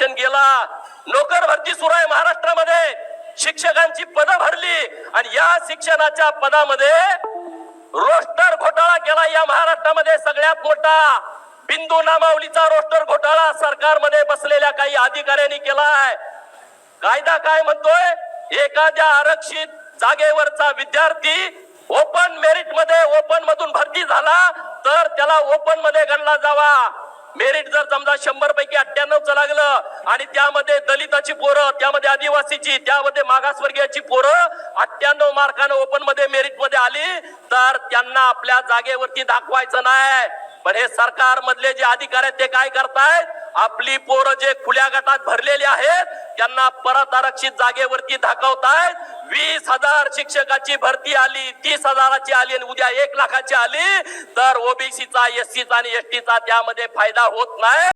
आरक्षण गेला, नोकर भरती सुरू आहे महाराष्ट्रामध्ये, शिक्षकांची पदं भरली आणि या शिक्षणाच्या पदामध्ये रोस्टर घोटाळा केला या महाराष्ट्रामध्ये सगळ्यात मोठा बिंदू नामावलीचा रोस्टर घोटाळा सरकारमध्ये बसलेल्या काही अधिकाऱ्यांनी केलाय। कायदा काय म्हणतोय, एखाद्या आरक्षित जागेवरचा विद्यार्थी ओपन मेरिट मध्ये ओपन मधून भरती झाला तर त्याला ओपन मध्ये गणला जावा। मेरिट जर समजा 100 पैकी 98 लागलं आणि त्यामध्ये दलिताची पोरं, त्यामध्ये आदिवासीची, त्यामध्ये मागासवर्गीयाची पोरं 98 मार्काने ओपन मध्ये मेरिट मध्ये आली तर त्यांना आपल्या जागेवरती दाखवायचं नाही। पण हे सरकार मधले जे अधिकारी आहेत ते काय करतायत, आपली पोरं जे खुल्या गटात भरलेली आहेत त्यांना परत आरक्षित जागेवरती दाखवतायत। 20,000 शिक्षकाची भरती आली, 30,000ची आली आणि उद्या 1 लाखाची आली तर ओबीसीचा, एससीचा आणि एसटीचा त्यामध्ये फायदा होत नाही।